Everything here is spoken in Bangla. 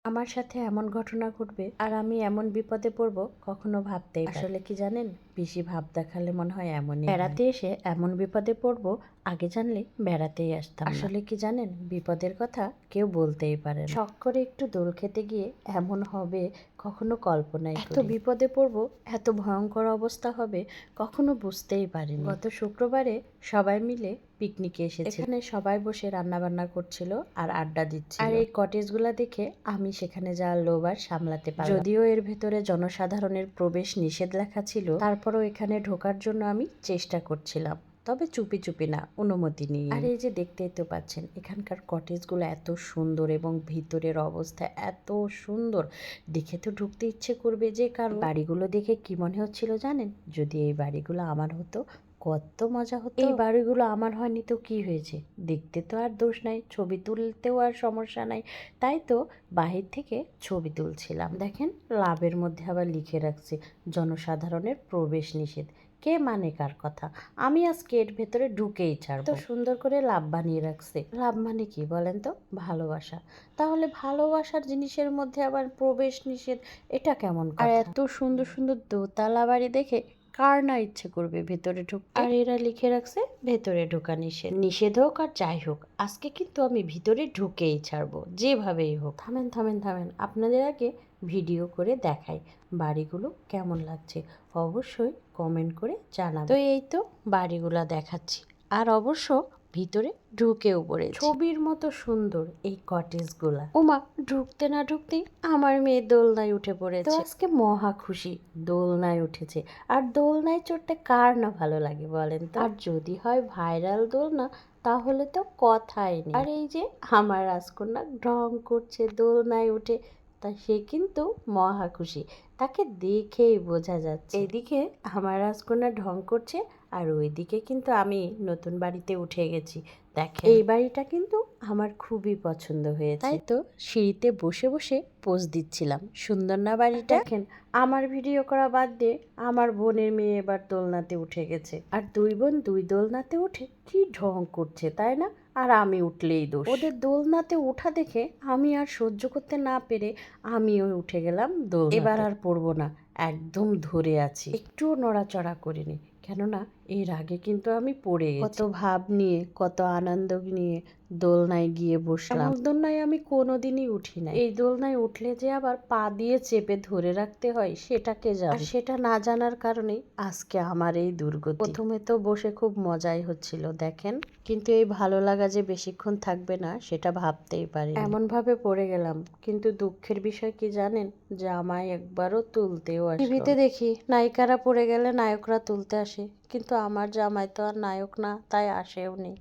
আমার সাথে এমন ঘটনা ঘটবে আর আমি এমন বিপদে পড়বো কখনো ভাবতেই আসলে কি জানেন, বেশি ভাব দেখালে মনে হয় এমনই বেড়াতে এসে এমন বিপদে পড়বো, আগে জানলে বেড়াতেই আসতাম না। আসলে কি জানেন, বিপদের কথা কেউ বলতেই পারে না। শখ করে একটু দোল খেতে গিয়ে এমন হবে কখনো কল্পনাই করিনি। এত বিপদে পড়বো, এত ভয়ঙ্কর অবস্থা হবে কখনো বুঝতেই পারিনি। গত শুক্রবারে সবাই মিলে পিকনিকে এসেছে, এখানে সবাই বসে রান্না বান্না করছিল আর আড্ডা দিচ্ছিল। আর এই কটেজগুলা দেখে আমি সেখানে যাওয়ার লোভ আর সামলাতে পারলাম। যদিও এর ভেতরে জনসাধারণের প্রবেশ নিষেধ লেখা ছিল, তারপরও এখানে ঢোকার জন্য আমি চেষ্টা করছিলাম, তবে চুপি চুপি না, অনুমতি নিয়ে। আর এই যে দেখতেই তো পাচ্ছেন, এখানকার কটেজগুলো এত সুন্দর এবং ভিতরের অবস্থা এত সুন্দর, দেখে তো ঢুকতে ইচ্ছে করবে যে কারণ। বাড়িগুলো দেখে কি মনে হচ্ছিল জানেন, যদি এই বাড়িগুলো আমার হতো কত মজা হতো। এই বাড়িগুলো আমার হয়নি তো কি হয়েছে, দেখতে তো আর দোষ নাই, ছবি তুলতেও আর সমস্যা নাই, তাই তো বাহির থেকে ছবি তুলছিলাম। দেখেন লাভের মধ্যে আবার লিখে রাখছে জনসাধারণের প্রবেশ নিষেধ। কে মানে কার কথা, আমি আজকে এর ভেতরে ঢুকেই ছাড়ব। তো সুন্দর করে লাভ বানিয়ে রাখছে। লাভ মানে কি বলেন তো, ভালোবাসা। তাহলে ভালোবাসার জিনিসের মধ্যে আবার প্রবেশ নিষেধ, এটা কেমন কথা? আর এত সুন্দর সুন্দর দোতলা বাড়ি দেখে কার না ইচ্ছে করবে ভেতরে ঢুকতে। আর এরা লিখে রাখছে ভেতরে ঢোকা নিষেধ। নিষেধ হোক আর যাই হোক, আজকে কিন্তু আমি ভিতরে ঢুকেই ছাড়বো, যেভাবেই হোক। থামেন থামেন থামেন, আপনাদের আগে ভিডিও করে দেখাই বাড়িগুলো কেমন লাগছে, অবশ্যই কমেন্ট করে জানাবেন। তো এই তো বাড়িগুলা দেখাচ্ছি, আর অবশ্য ভিতরে ঢুকেও পড়েছে। ছবির মতো সুন্দর এই কটেজগুলা। ওমা, ঢুকতে না ঢুকতেই আমার মেয়ে দোলনায় উঠে পড়েছে। তো আজকে মহা খুশি, দোলনায় উঠেছে। আর দোলনায় চড়তে কার না ভালো লাগে বলেন তো? আর যদি হয় ভাইরাল দোলনা, তাহলে তো কথাই নেই। আর এই যে আমার রাজকন্যা ঢং করছে দোলনায় উঠে, তা সে কিন্তু মহা খুশি, তাকে দেখেই বোঝা যাচ্ছে। এদিকে আমার রাজকন্যা ঢং করছে, আর ওইদিকে কিন্তু আমি নতুন বাড়িতে উঠে গেছি। দেখেন এই বাড়িটা কিন্তু আমার খুবই পছন্দ হয়েছে, তাই তো সিঁড়িতে বসে বসে পোজ দিচ্ছিলাম। সুন্দর না বাড়িটা? দেখেন আমার ভিডিও করা বাদ দিয়ে আমার বোনের মেয়ে এবার দোলনাতে উঠে গেছে, আর দুই বোন দুই দোলনাতে উঠে কি ঢং করছে তাই না? আর আমি উঠলেই দোষ। ওদের দোলনাতে ওঠা দেখে আমি আর সহ্য করতে না পেরে আমিও উঠে গেলাম দোলনাতে। এবার আর পড়বো না, একদম ধরে আছি, একটুও নড়াচড়া করিনি, কেননা এর আগে কিন্তু আমি পড়ে গেছি। কত ভাব নিয়ে, কত আনন্দ নিয়ে দোলনায় গিয়ে বসলাম। দোলনায় আমি কোনোদিনই উঠি না। এই দোলনায় উঠলে যে আবার পা দিয়ে চেপে ধরে রাখতে হয় সেটা কে জানে। আর সেটা না জানার কারণেই আজকে আমার এই দুর্গতি। প্রথমে তো বসে খুব মজাই হচ্ছিল দেখেন, কিন্তু এই ভালো লাগা যে বেশিক্ষণ থাকবে না সেটা ভাবতেই পারি। এমন ভাবে পড়ে গেলাম, কিন্তু দুঃখের বিষয় কি জানেন, যে আমায় একবারও তুলতেও আসে। টিভিতে দেখি নায়িকারা পড়ে গেলে নায়করা তুলতে আসে, কিন্তু আমার জামাই তো আর নায়ক না, তাই আসেও নি।